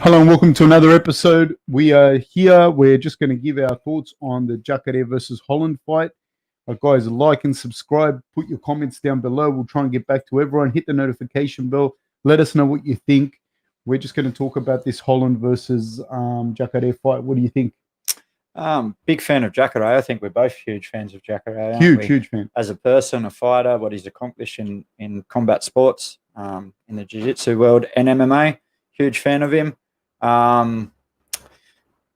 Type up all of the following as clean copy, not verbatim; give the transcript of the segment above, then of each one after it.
Hello and welcome to another episode. We are here. We're just going to give our thoughts on the Jacare versus Holland fight. Guys, like and subscribe. Put your comments down below. We'll try and get back to everyone. Hit the notification bell. Let us know what you think. We're just going to talk about this Holland versus Jacare fight. What do you think? Big fan of Jacare. I think we're both huge fans of Jacare. Huge fan. As a person, a fighter, what he's accomplished in combat sports, in the jiu-jitsu world and MMA. Huge fan of him.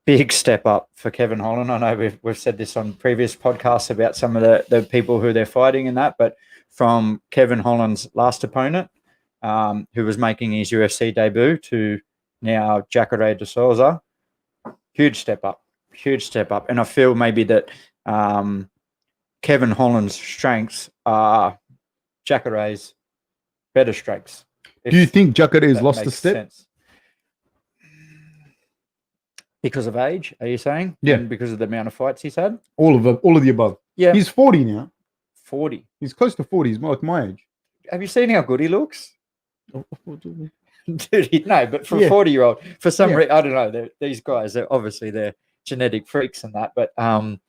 Big step up for Kevin Holland. I know we've said this on previous podcasts about some of the people who they're fighting in that, but from Kevin Holland's last opponent, who was making his UFC debut, to now Jacare de Souza, huge step up. And I feel maybe that Kevin Holland's strengths are Jacare's better strengths. Do you think Jacare has lost a step? Sense. Because of age, are you saying? Yeah. And because of the amount of fights he's had? All of the above. Yeah. He's 40 now. 40. He's close to 40. He's like my age. Have you seen how good he looks? Dude, but for a 40-year-old, for some reason, I don't know. These guys, they're genetic freaks and that, but if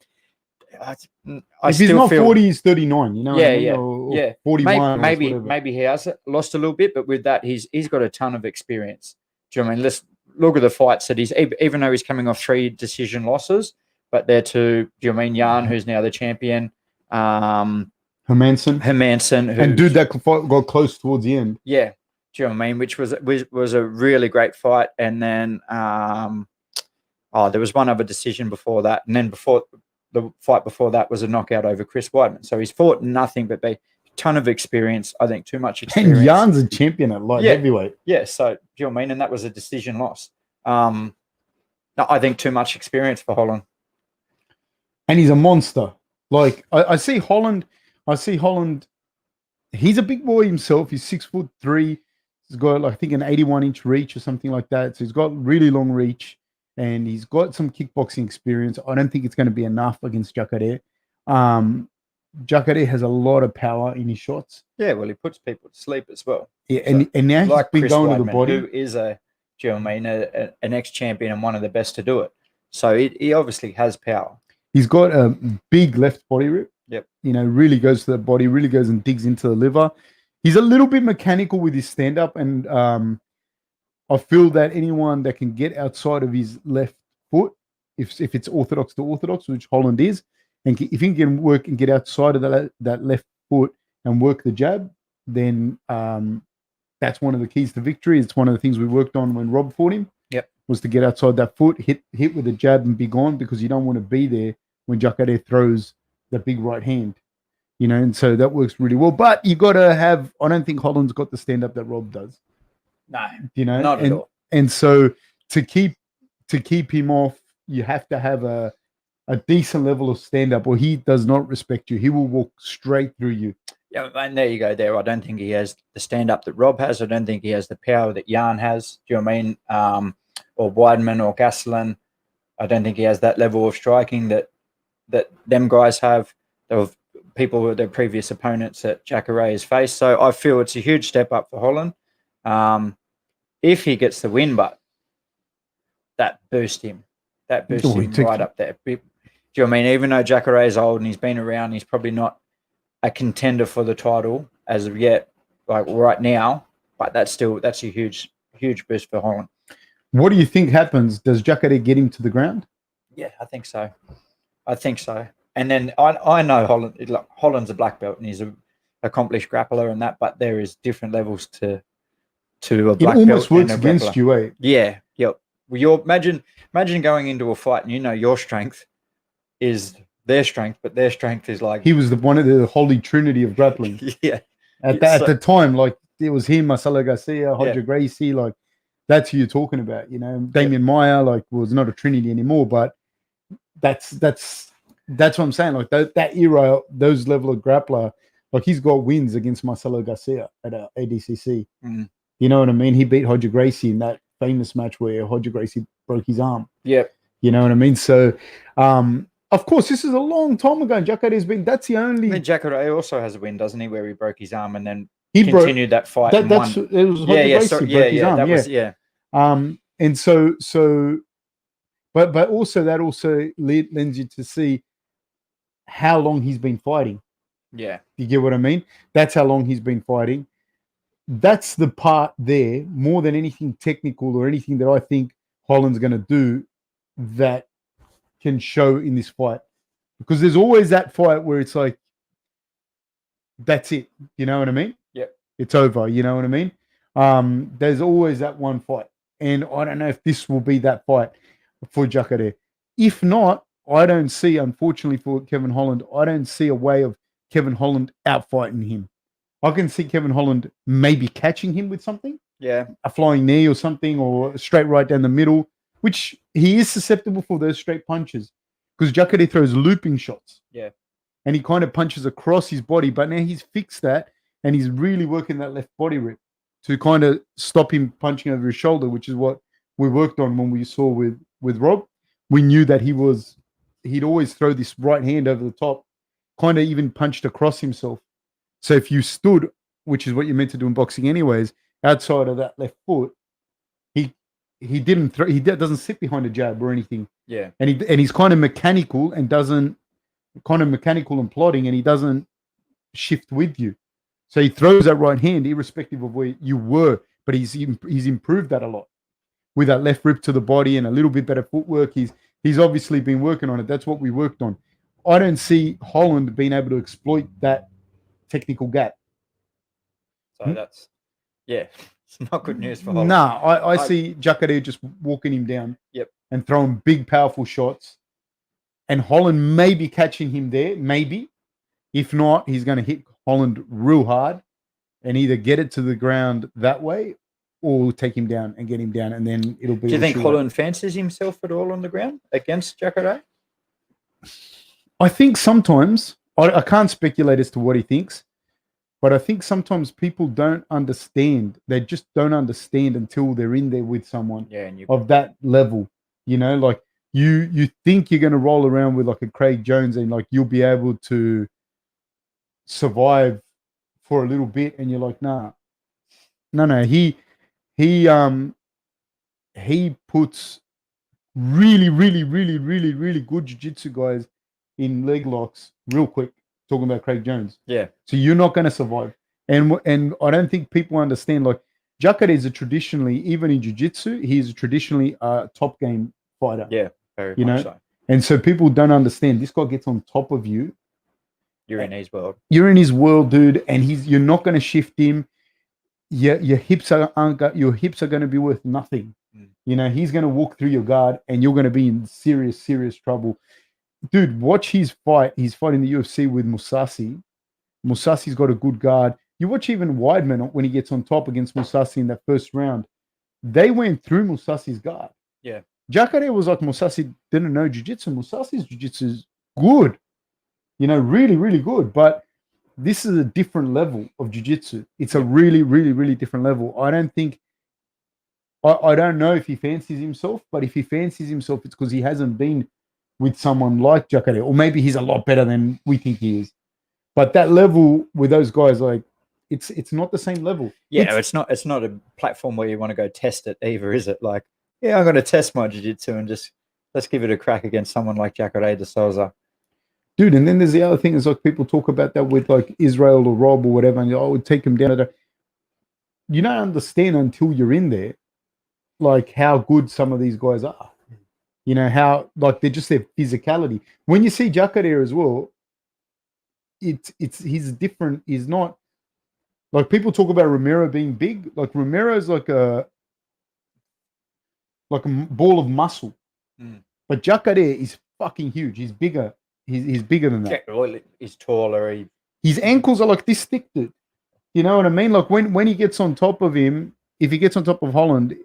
he's not 40, he's 39. You know? Yeah, or 41. Maybe he has lost a little bit, but with that, he's got a ton of experience. Do you know what I mean? Let's look at the fights that he's, even though he's coming off 3 decision losses, but they're to, do you know what I mean, Jan, who's now the champion, Hermanson, and dude, that fight got close towards the end. Yeah, do you know what I mean? Which was a really great fight, and then there was one other decision before that, and then before the fight before that was a knockout over Chris Weidman. So he's fought nothing but a ton of experience. I think too much experience. And Jan's a champion at light heavyweight. Yeah, so do you know what I mean? And that was a decision loss. No, I think too much experience for Holland. And he's a monster. Like I see Holland. He's a big boy himself. He's 6'3". He's got, I think, an 81-inch reach or something like that. So he's got really long reach, and he's got some kickboxing experience. I don't think it's going to be enough against Jacare. Jacare has a lot of power in his shots. Yeah, well, he puts people to sleep as well. Yeah, and now he's been Chris going Weidman, to the body. Who is do you know what I mean, an ex-champion and one of the best to do it. So he obviously has power. He's got a big left body rip. Yep. You know, really goes to the body, really goes and digs into the liver. He's a little bit mechanical with his stand-up, and I feel that anyone that can get outside of his left foot, if it's orthodox to orthodox, which Holland is, and if he can work and get outside of that left foot and work the jab, then that's one of the keys to victory. It's one of the things we worked on when Rob fought him. Yep. Was to get outside that foot, hit with a jab and be gone, because you don't want to be there when Jacare throws the big right hand. You know, and so that works really well. But you got to have, I don't think Holland's got the stand-up that Rob does. No, you know, not at all. And so to keep him off, you have to have a decent level of stand-up, or he does not respect you. He will walk straight through you. Yeah, and there you go. There, I don't think he has the stand-up that Rob has. I don't think he has the power that Jan has. Do you know what I mean? Or Weidman or Gastelum. I don't think he has that level of striking that them guys have. Of people with their previous opponents that Jacare has faced. So I feel it's a huge step up for Holland. If he gets the win, but that boosts him. That boosts him right up there. Do you know what I mean? Even though Jacare is old and he's been around, he's probably not a contender for the title as of yet, like right now. But that's a huge boost for Holland. What do you think happens? Does Jacare get him to the ground? Yeah, I think so. And then I know Holland's a black belt and he's an accomplished grappler and that, but there is different levels to a black belt. It almost works against you, eh? Yeah, yep. Well, imagine going into a fight and you know your strength is their strength, but their strength is like... He was one of the holy trinity of grappling. Yeah. At the time, like, it was him, Marcelo Garcia, Roger Gracie, like, that's who you're talking about, you know. Damian Maia, like, was not a trinity anymore, but that's what I'm saying. Like, that era, those level of grappler, like, he's got wins against Marcelo Garcia at ADCC. Mm. You know what I mean? He beat Roger Gracie in that famous match where Roger Gracie broke his arm. Yep. You know what I mean? So, of course, this is a long time ago. Jacare's been, that's the only... I mean, Jacare also has a win, doesn't he, where he broke his arm and then continued that fight and won. It was Roger Gracie broke his arm. and but also that also lends you to see how long he's been fighting. Yeah. You get what I mean? That's how long he's been fighting. That's the part there, more than anything technical or anything that I think Holland's going to do that can show in this fight. Because there's always that fight where it's like, that's it. You know what I mean? Yeah. It's over. You know what I mean? There's always that one fight. And I don't know if this will be that fight for Jacare. If not, I don't see, unfortunately for Kevin Holland, I don't see a way of Kevin Holland outfighting him. I can see Kevin Holland maybe catching him with something. Yeah. A flying knee or something, or straight right down the middle, which he is susceptible for those straight punches because Jacare throws looping shots. Yeah. And he kind of punches across his body, but now he's fixed that and he's really working that left body rip to kind of stop him punching over his shoulder, which is what we worked on when we saw with Rob. We knew that he'd always throw this right hand over the top, kind of even punched across himself. So if you stood, which is what you're meant to do in boxing anyways, outside of that left foot, he didn't throw. He doesn't sit behind a jab or anything. Yeah, and he's kind of mechanical and plodding, and he doesn't shift with you. So he throws that right hand, irrespective of where you were. But he's improved that a lot with that left rip to the body and a little bit better footwork. He's obviously been working on it. That's what we worked on. I don't see Holland being able to exploit that technical gap. So that's, it's not good news for Holland. Nah, I see Jacare just walking him down. Yep. And throwing big, powerful shots. And Holland may be catching him there, maybe. If not, he's going to hit Holland real hard and either get it to the ground that way or take him down and get him down, and then it'll be... Do you think Holland fancies himself at all on the ground against Jacare? I think sometimes, I can't speculate as to what he thinks, but I think sometimes people don't understand. They just don't understand until they're in there with someone of that level. You know, like you think you're going to roll around with like a Craig Jones and like you'll be able to survive for a little bit, and you're like, nah. No. He puts really, really, really, really, really good jiu-jitsu guys in leg locks real quick. Talking about Craig Jones. Yeah. So you're not going to survive. And I don't think people understand, like, Jacare is even in jiu-jitsu, he's traditionally a top game fighter. Yeah, very much so. And so people don't understand. This guy gets on top of you. You're in his world. You're in his world, dude, and you're not going to shift him. Your hips are going to be worth nothing. You know, he's going to walk through your guard, and you're going to be in serious, serious trouble. Dude, watch his fight. He's fighting the UFC with Mousasi. Mousasi's got a good guard. You watch even Weidman when he gets on top against Mousasi in that first round. They went through Mousasi's guard. Yeah. Jacare was like, Mousasi didn't know jiu-jitsu. Mousasi's jiu-jitsu is good. You know, really, really good. But this is a different level of jiu-jitsu. It's a really, really, really different level. I don't know if he fancies himself, but if he fancies himself, it's because he hasn't been with someone like Jacare, or maybe he's a lot better than we think he is. But that level with those guys, like, it's not the same level. Yeah, it's not a platform where you want to go test it either, is it? Like, I'm going to test my jiu-jitsu and just let's give it a crack against someone like Jacare de Souza. Dude, and then there's the other thing is, like, people talk about that with like Israel or Rob or whatever, and I would take him down. You don't understand until you're in there, like, how good some of these guys are. You know, how, like, they're just their physicality. When you see Jacare as well, he's different. He's not, like, people talk about Romero being big. Like, Romero's like a ball of muscle. But Jacare is fucking huge. He's bigger. He's bigger than that. He's taller. His ankles are like this thick, dude. You know what I mean? Like, when he gets on top of him, if he gets on top of Holland,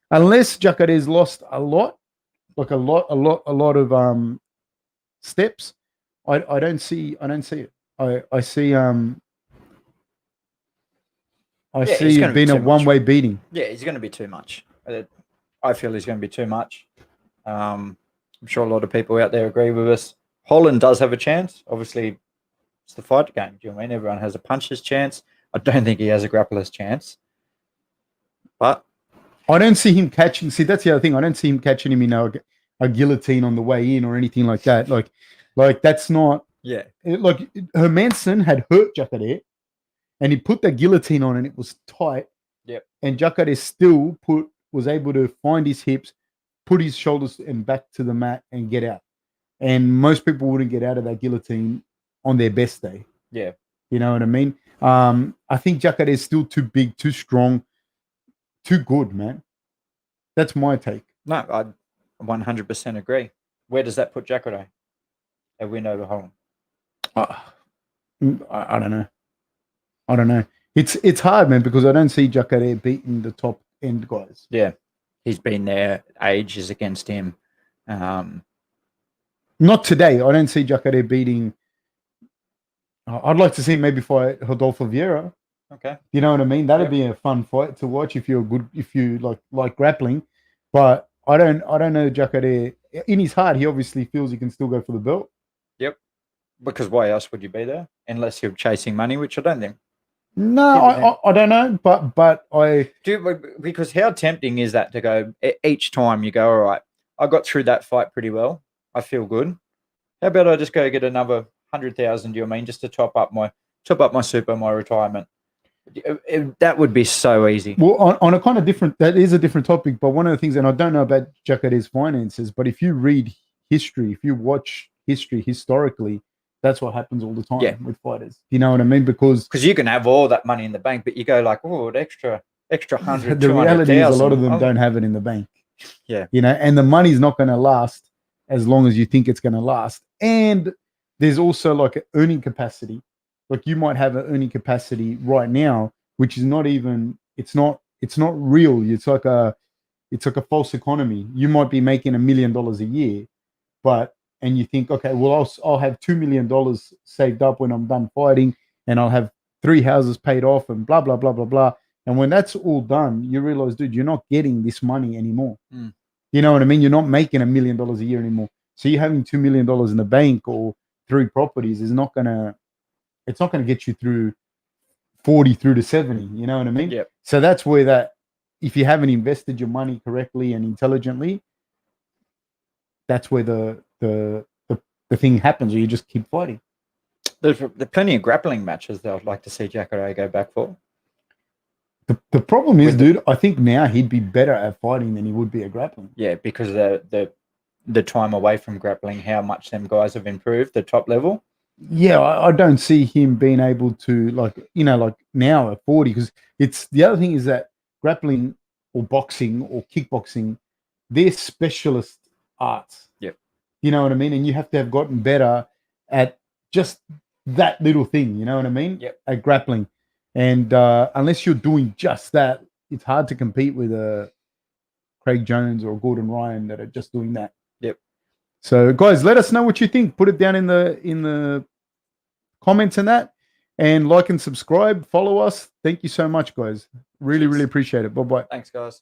unless Jacare's lost a lot, like a lot of steps, I don't see it. I see it being a one-way beating. Yeah, he's going to be too much. I feel he's going to be too much. I'm sure a lot of people out there agree with us. Holland does have a chance. Obviously, it's the fight game. Do you know what I mean? Everyone has a puncher's chance. I don't think he has a grappler's chance. But I don't see him catching. See, that's the other thing. I don't see him catching him in a guillotine on the way in or anything like that. Like that's not. Yeah. Like Hermanson had hurt Jacare, and he put the guillotine on, and it was tight. Yep. And Jacare still was able to find his hips, put his shoulders and back to the mat, and get out. And most people wouldn't get out of that guillotine on their best day. Yeah. You know what I mean? I think Jacare is still too big, too strong, too good, man. That's my take. No, I 100% agree. Where does that put Jacare? A win over Holland. I don't know. I don't know. It's hard, man, because I don't see Jacare beating the top end guys. Yeah, he's been there. Age is against him. Not today. I don't see Jacare beating. I'd like to see him maybe fight Rodolfo Vieira. Okay. You know what I mean? That'd be a fun fight to watch if you like grappling. But I don't know Jacare. In his heart, he obviously feels he can still go for the belt. Yep. Because why else would you be there? Unless you're chasing money, which I don't think. No, I don't know, but I do, because how tempting is that to go each time you go, all right, I got through that fight pretty well. I feel good. How about I just go get another 100,000? Do you mean just to top up my super, my retirement? That would be so easy. Well, on a kind of different, that is a different topic. But one of the things, and I don't know about Jacare's finances, but if you read history, if you watch history historically, that's what happens all the time with fighters. You know what I mean? Because you can have all that money in the bank, but you go like, oh, extra 100. The reality is a lot of them don't have it in the bank. Yeah, you know, and the money's not going to last as long as you think it's going to last. And there's also like an earning capacity. Like you might have an earning capacity right now, which is not even. It's not real. It's like a false economy. You might be making $1 million a year, and you think, okay, well, I'll have $2 million saved up when I'm done fighting, and I'll have 3 houses paid off, and blah blah blah blah blah. And when that's all done, you realize, dude, you're not getting this money anymore. You know what I mean? You're not making $1 million a year anymore. So you having $2 million in the bank or 3 properties is not gonna. It's not going to get you through 40 through to 70. You know what I mean? Yep. So that's where that, if you haven't invested your money correctly and intelligently, that's where the thing happens, where you just keep fighting. There's plenty of grappling matches that I'd like to see Jacare go back for. The problem is, dude, I think now he'd be better at fighting than he would be at grappling. Yeah, because the time away from grappling, how much them guys have improved, the top level. Yeah, I don't see him being able to, like now at 40, because it's the other thing is that grappling or boxing or kickboxing, they're specialist arts. Yep. You know what I mean? And you have to have gotten better at just that little thing, you know what I mean? Yep. At grappling. And unless you're doing just that, it's hard to compete with a Craig Jones or Gordon Ryan that are just doing that. Yep. So, guys, let us know what you think. Put it down in the comments and that. And like and subscribe. Follow us. Thank you so much, guys. Really, really appreciate it. Bye-bye. Thanks, guys.